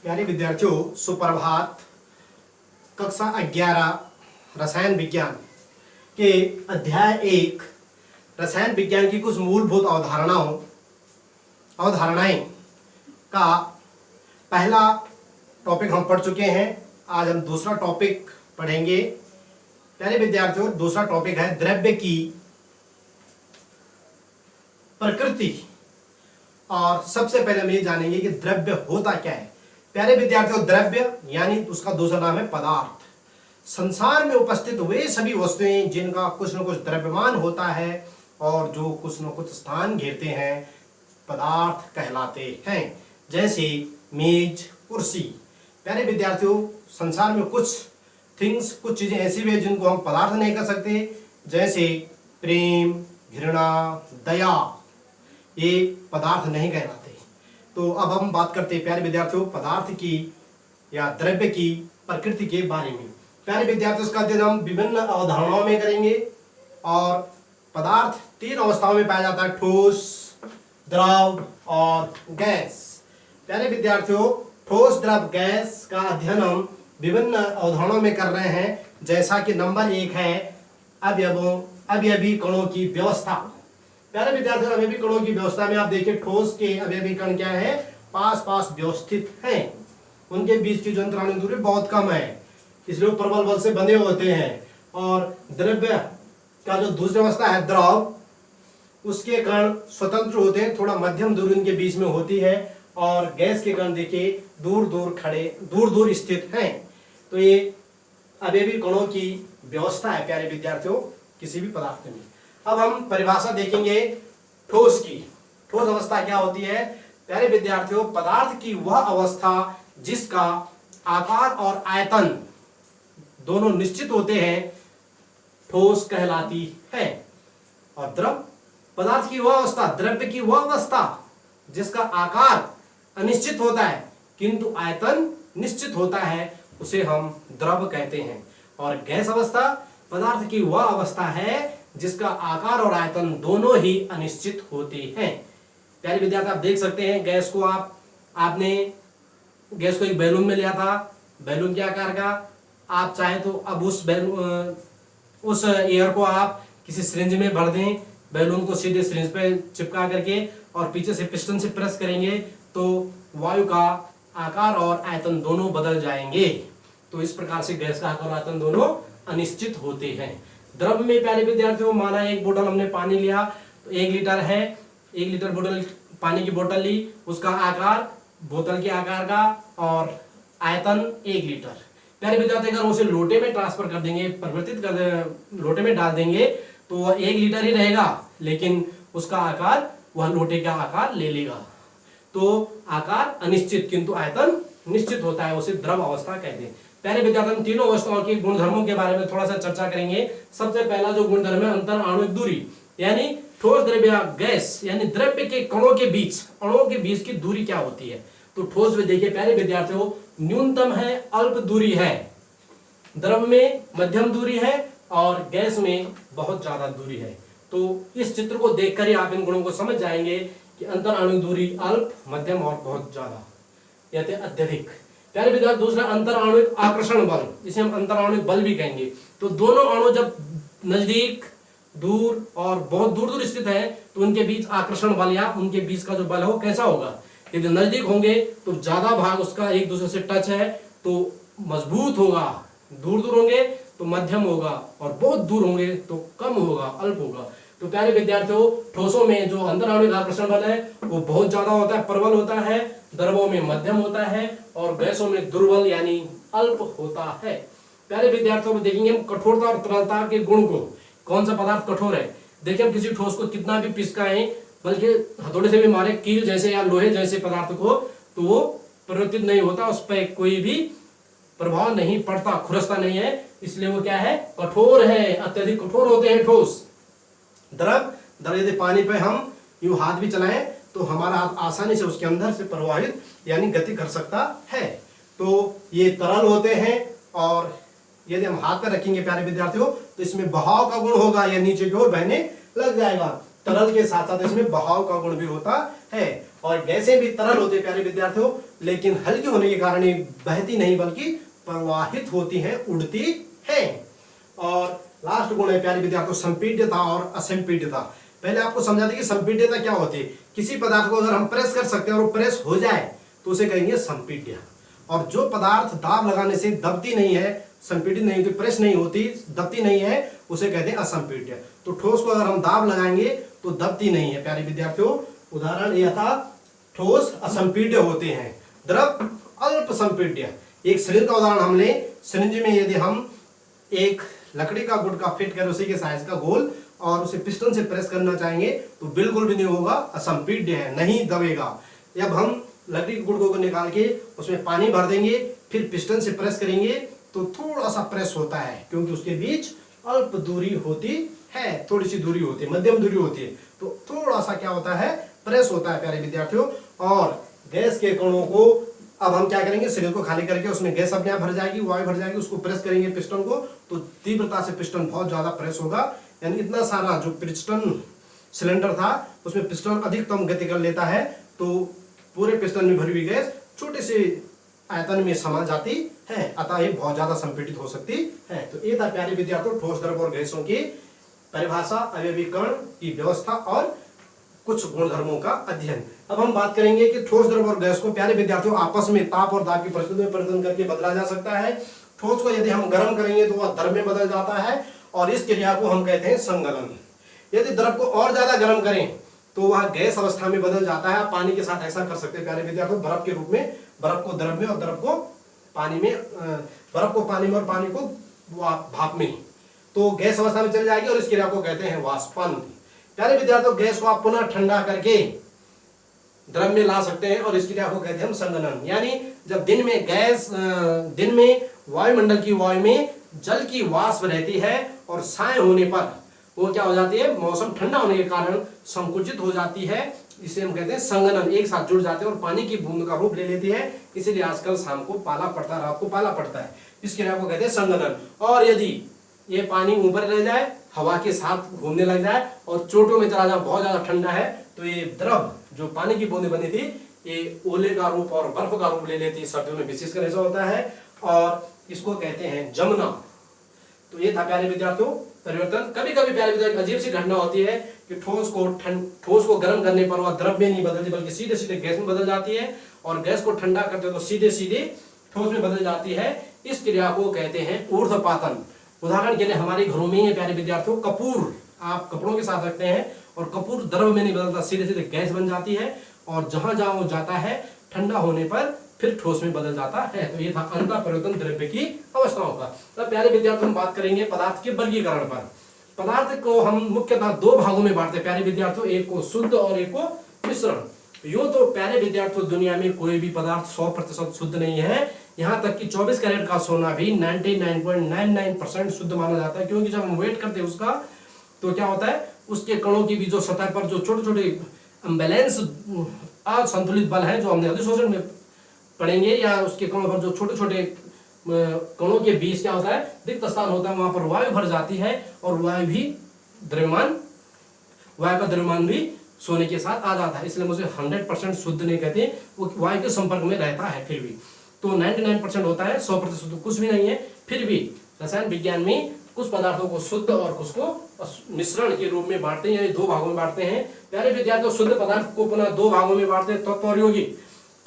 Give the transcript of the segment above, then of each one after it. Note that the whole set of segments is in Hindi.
प्यारे विद्यार्थियों, सुप्रभात। कक्षा 11 रसायन विज्ञान के अध्याय 1 रसायन विज्ञान की कुछ मूलभूत अवधारणाएं का पहला टॉपिक हम पढ़ चुके हैं। आज हम दूसरा टॉपिक पढ़ेंगे। प्यारे विद्यार्थियों, दूसरा टॉपिक है द्रव्य की प्रकृति। और सबसे पहले हम ये जानेंगे कि द्रव्य होता क्या है। प्यारे विद्यार्थियों, द्रव्य यानी उसका दूसरा नाम है पदार्थ। संसार में उपस्थित वे सभी वस्तुएं जिनका कुछ न कुछ द्रव्यमान होता है और जो कुछ न कुछ स्थान घेरते हैं, पदार्थ कहलाते हैं। जैसे मेज, कुर्सी। प्यारे विद्यार्थियों, संसार में कुछ चीजें ऐसी भी है जिनको हम पदार्थ नहीं कर सकते, जैसे प्रेम, घृणा, दया, ये पदार्थ नहीं कहलाते। तो अब हम बात करते हैं प्यारे विद्यार्थियों पदार्थ की या द्रव्य की प्रकृति के बारे में। प्यारे विद्यार्थियों, इसका अध्ययन हम विभिन्न अवधारणाओं में करेंगे। और पदार्थ 3 अवस्थाओं में पाया जाता है: ठोस, द्रव और गैस। प्यारे विद्यार्थियों, ठोस, द्रव, गैस का अध्ययन हम विभिन्न अवधारणाओं में कर रहे हैं। जैसा कि नंबर 1 है अवयवी कणों की व्यवस्था। प्यारे विद्यार्थियों, अवयवी कणों की व्यवस्था में आप देखिए, ठोस के अवयवी कण क्या है, पास पास व्यवस्थित हैं। उनके बीच की जो अंतराणु दूरी बहुत कम है, इसलिए वो प्रबल बल से बंधे होते हैं। और द्रव्य का जो दूसरी अवस्था है द्रव, उसके कण स्वतंत्र होते हैं, थोड़ा मध्यम दूरी उनके बीच में होती है। और गैस के कण देखिए दूर दूर स्थित हैं। तो ये अवयवी कणों की व्यवस्था है प्यारे विद्यार्थियों किसी भी पदार्थ में। अब हम परिभाषा देखेंगे ठोस की। ठोस अवस्था क्या होती है? प्यारे विद्यार्थियों, पदार्थ की वह अवस्था जिसका आकार और आयतन दोनों निश्चित होते हैं, ठोस कहलाती है। और द्रव पदार्थ की वह अवस्था, द्रव्य की वह अवस्था जिसका आकार अनिश्चित होता है किंतु आयतन निश्चित होता है, उसे हम द्रव कहते हैं। और गैस अवस्था पदार्थ की वह अवस्था है जिसका आकार और आयतन दोनों ही अनिश्चित होते हैं। प्यारे विद्यार्थी, आप देख सकते हैं गैस को आपने गैस को एक बैलून में लिया था, बैलून के आकार का। आप चाहे तो अब उस एयर को आप किसी सिरिंज में भर दें, बैलून को सीधे सिरिंज पे चिपका करके और पीछे से पिस्टन से प्रेस करेंगे तो वायु का आकार और आयतन दोनों बदल जाएंगे। तो इस प्रकार से गैस का आकार और आयतन दोनों अनिश्चित होते हैं। द्रव में प्यारे विद्यार्थियों, माना एक बोतल हमने पानी लिया तो 1 लीटर है, 1 लीटर बोतल पानी की बोतल ली, उसका आकार बोतल के आकार का और आयतन 1 लीटर। प्यारे विद्यार्थी, अगर उसे लोटे में ट्रांसफर कर देंगे, परिवर्तित कर देंगे, लोटे में डाल देंगे तो वह 1 लीटर ही रहेगा, लेकिन उसका आकार वह लोटे का आकार ले लेगा। तो आकार अनिश्चित किंतु आयतन निश्चित होता है, उसे द्रव अवस्था कहते हैं। प्यारे विद्यार्थी, हम तीनों अवस्थाओं के गुणधर्मों के बारे में थोड़ा सा चर्चा करेंगे। सबसे पहला जो गुणधर्म है अंतर आणविक दूरी, यानी ठोस, द्रव्य या गैस यानी द्रव्य के कणों के बीच, अणुओं के बीच की दूरी क्या होती है। तो ठोस में देखिए प्यारे विद्यार्थियों, न्यूनतम है, अल्प दूरी है, द्रव में मध्यम दूरी है और गैस में बहुत ज्यादा दूरी है। तो इस चित्र को देखकर ही आप इन गुणों को समझ जाएंगे कि अंतर आणविक दूरी अल्प, मध्यम और बहुत ज्यादा यानी अत्यधिक। प्यारे विद्यार्थी, दूसरा अंतर आणविक आकर्षण बल, इसे हम अंतर आणविक बल भी कहेंगे। तो दोनों अणु जब नजदीक, दूर और बहुत दूर दूर स्थित है तो उनके बीच आकर्षण बल या उनके बीच का जो बल है वो कैसा होगा। यदि नजदीक होंगे तो ज्यादा भाग उसका एक दूसरे से टच है तो मजबूत होगा, दूर दूर होंगे तो मध्यम होगा और बहुत दूर होंगे तो कम होगा, अल्प होगा। तो प्यारे विद्यार्थियों, ठोसों में जो अंतर आणविक आकर्षण बल है वो बहुत ज्यादा होता है, प्रबल होता है, द्रवों में मध्यम होता है और गैसों में दुर्बल यानी अल्प होता है। प्यारे विद्यार्थियों, देखेंगे हम कठोरता और तरलता के गुण को। कौन सा पदार्थ कठोर है? देखिए, हम किसी ठोस को कितना भी पिसकाएं, बल्कि हथौड़े से भी मारे कील जैसे या लोहे जैसे पदार्थ को, तो वो परिवर्तित नहीं होता, उस पर कोई भी प्रभाव नहीं पड़ता, खुरसता नहीं है, इसलिए वो क्या है, कठोर है, अत्यधिक कठोर होते हैं ठोस। द्रव यदि पानी पे हम यूं हाथ भी चलाएं तो हमारा हाथ आसानी से उसके अंदर से प्रवाहित यानी गति कर सकता है। तो ये तरल होते हैं और यदि हम हाथ पर रखेंगे प्यारे विद्यार्थियों तो इसमें बहाव का गुण होगा या नीचे की ओर बहने लग जाएगा। तरल के साथ साथ इसमें बहाव का गुण भी होता है। और गैसें भी तरल होते हैं प्यारे विद्यार्थियों, लेकिन हल्की होने के कारण ये बहती नहीं बल्कि प्रवाहित होती हैं, उड़ती हैं। और लास्ट गुण है प्यारे विद्यार्थियों संपीड्यता और असंपीड्यता। पहले आपको समझा दें कि संपीड्यता क्या होती है। किसी पदार्थ को अगर हम प्रेस कर सकते हैं और वो प्रेस हो जाए तो उसे कहेंगे संपीड्य। और जो पदार्थ दाब लगाने से दबती नहीं है, संपीडित नहीं होती, प्रेस नहीं होती, दबती नहीं है, उसे कहते हैं असंपीड्य। तो ठोस को अगर हम दाब लगाएंगे तो दबती नहीं है प्यारे विद्यार्थियों। उदाहरण यह था, ठोस असंपीड्य होते हैं, द्रव अल्प संपीड्य। एक सिरिंज का उदाहरण हम लें। सिरिंज में यदि हम एक लकड़ी का गुटका फिट कर उसी के साइज का गोल और उसे पिस्टन से प्रेस करना चाहेंगे तो बिल्कुल भी नहीं होगा, असंपीड्य है, नहीं दबेगा। जब हम लकड़ी के गुटकों को निकाल के उसमें पानी भर देंगे फिर पिस्टन से प्रेस करेंगे तो थोड़ा सा प्रेस होता है, क्योंकि उसके बीच अल्प दूरी होती है, थोड़ी सी दूरी होती है, मध्यम दूरी होती है, तो थोड़ा सा क्या होता है, प्रेस होता है प्यारे विद्यार्थियों। और गैस के कणों को अब हम क्या करेंगे, सिलिंडर को खाली करके उसमें गैस अपने आप भर जाएगी, वायु भर जाएगी, उसको प्रेस करेंगे पिस्टन को तो तीव्रता से पिस्टन बहुत ज्यादा प्रेस होगा। यानी इतना सारा जो पिस्टन सिलेंडर था उसमें पिस्टन अधिकतम गति कर लेता है, तो पूरे पिस्टन में भरी हुई गैस छोटे से आयतन में समा जाती है, अतः ये बहुत ज्यादा संपीड़ित हो सकती है। तो ये था प्यारे विद्यार्थियों ठोस, द्रव और गैसों की परिभाषा, अवयवीकरण की व्यवस्था और कुछ गुणधर्मों का अध्ययन। अब हम बात करेंगे कि ठोस, द्रव और गैस को प्यारे विद्यार्थियों आपस में ताप और दाब की परिस्थिति में परिवर्तन करके बदला जा सकता है। ठोस को यदि हम गर्म करेंगे तो वह द्रव में बदल जाता है और इस क्रिया को हम कहते हैं संगलन। यदि द्रव को और ज्यादा गर्म करें तो वह गैस अवस्था में बदल जाता है। आप पानी के साथ ऐसा कर सकते हैं प्यारे विद्यार्थियों, बर्फ के रूप में, बर्फ को द्रव में और द्रव को पानी में, बर्फ को पानी में और पानी को भाप में, तो गैस अवस्था में चली जाएगी और इस क्रिया को कहते हैं वाष्पन। प्यारे विद्यार्थियों गैस को आप पुनः ठंडा करके द्रव में ला सकते हैं और इस क्रिया को कहते हैं हम संघनन। यानी जब दिन में वायुमंडल की वायु में जल की वाष्प रहती है और साय होने पर वो क्या हो जाती है, मौसम ठंडा होने के कारण संकुचित हो जाती है, इसे हम कहते हैं संघनन, एक साथ जुड़ जाते हैं और पानी की बूंद का रूप ले लेती है। इसीलिए आजकल शाम को पाला पड़ता है, रात को पाला पड़ता है, इस क्रिया को कहते हैं संघनन। और यदि ये पानी ऊपर रह जाए, हवा के साथ घूमने लग जाए और चोटों में चला जाए, बहुत ज्यादा ठंडा है, तो ये द्रव जो पानी की बूंदें बनी थी ये ओले का रूप और बर्फ का रूप ले लेती है, सर्दियों में विशेषकर ऐसा होता है, और इसको कहते हैं जमना। तो ये था प्यारे विद्यार्थियों परिवर्तन। कभी कभी प्यारे विद्यार्थियों अजीब सी घटना होती है कि ठोस को गर्म करने पर वह द्रव में नहीं बदलती बल्कि सीधे सीधे गैस में बदल जाती है, और गैस को ठंडा करते तो सीधे सीधे ठोस में बदल जाती है। इस क्रिया को कहते हैं ऊर्ध्वपातन। उदाहरण के लिए हमारे घरों में ही प्यारे विद्यार्थियों कपूर आप कपड़ों के साथ रखते हैं और कपूर द्रव में नहीं बदलता, सीधे सीधे गैस बन जाती है और जहां जहां वो जाता है ठंडा होने पर फिर ठोस में बदल जाता है। तो ये था अंतः परिवर्तन द्रव्य की अवस्थाओं का। तो प्यारे विद्यार्थियों हम बात करेंगे पदार्थ के वर्गीकरण पर। पदार्थ को हम मुख्यतः दो भागों में बांटते हैं प्यारे विद्यार्थियों, एक को शुद्ध और एक को मिश्रण। यूं तो प्यारे विद्यार्थियों दुनिया में कोई भी पदार्थ 100% शुद्ध नहीं है, यहाँ तक कि 24 कैरेट का सोना भी 99.99% शुद्ध माना जाता है, क्योंकि जब हम वेट करते हैं उसका तो क्या होता है, उसके कणों की भी जो सतह पर जो छोटे छोटे अम्बैलेंस असंतुलित बल है जो हमने अधिशोषण में पढ़ेंगे, या उसके कणों पर जो छोटे छोटे कणों के बीच क्या होता है, रिक्त स्थान होता है, वहां पर वायु भर जाती है और वायु का द्रव्यमान भी सोने के साथ आ जाता है। इसलिए मुझे 100% शुद्ध नहीं कहते, वो वायु के संपर्क में रहता है फिर भी। तो 99% होता है, 100% शुद्ध कुछ भी नहीं है। फिर भी रसायन विज्ञान में कुछ पदार्थों को शुद्ध और कुछ को मिश्रण के रूप में बांटते हैं, यानी दो भागों में बांटते हैं। प्यारे विद्यार्थियों शुद्ध पदार्थ को पुनः दो भागों में बांटते हैं, तत्व और यौगिक।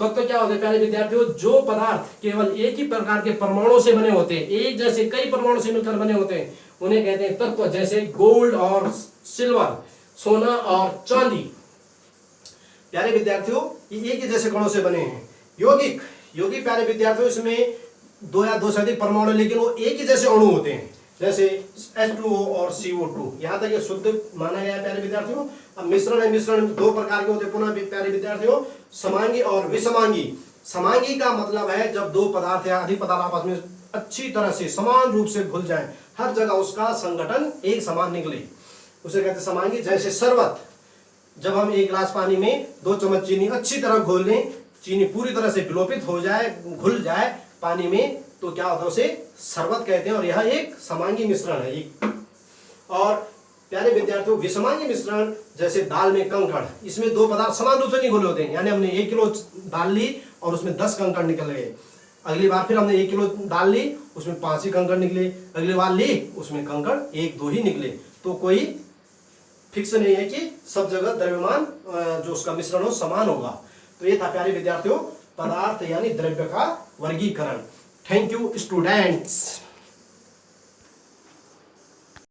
तत्व क्या होते हैं प्यारे विद्यार्थियों, जो पदार्थ केवल एक ही प्रकार के परमाणु से बने होते हैं, एक जैसे कई परमाणु से मिलकर बने होते हैं, उन्हें कहते हैं तत्व। जैसे गोल्ड और सिल्वर, सोना और चांदी। प्यारे विद्यार्थियों ये एक ही जैसे कणों से बने हैं। यौगिक प्यारे विद्यार्थियों इसमें दो या दो से अधिक परमाणु, लेकिन वो एक ही जैसे अणु होते हैं, जैसे H2O और CO2। यहाँ तक ये शुद्ध माना गया है प्यारे विद्यार्थियों। अब मिश्रण है, मिश्रण दो प्रकार के होते हैं पुनः प्यारे विद्यार्थियों, समांगी और विषमांगी। समांगी का मतलब है जब दो पदार्थ या अधिक पदार्थ आपस में अच्छी तरह से समान रूप से घुल जाए, हर जगह उसका संगठन एक समान निकले, उसे कहते हैं समांगी। जैसे शरबत, जब हम एक गिलास पानी में 2 चम्मच चीनी अच्छी तरह घोल लें, चीनी पूरी तरह से विलोपित हो जाए, घुल जाए पानी में, तो क्या होता है उसे शरबत कहते हैं, और यह एक समांगी मिश्रण है। और प्यारे विद्यार्थियों विषमांगी मिश्रण जैसे दाल में कंकड़, इसमें दो पदार्थ समान रूप से नहीं घुले होते हैं, यानी हमने 1 किलो दाल ली और उसमें 10 कंकड़ निकल गए। अगली बार फिर हमने 1 किलो डाल ली, उसमें 5 ही कंकड़ निकले। अगली बार ली, उसमें कंकड़ 1-2 ही निकले। तो कोई फिक्स नहीं है कि सब जगह द्रव्यमान जो उसका मिश्रण हो समान होगा। तो ये था प्यारे विद्यार्थियों पदार्थ यानी द्रव्य का वर्गीकरण। Thank you students.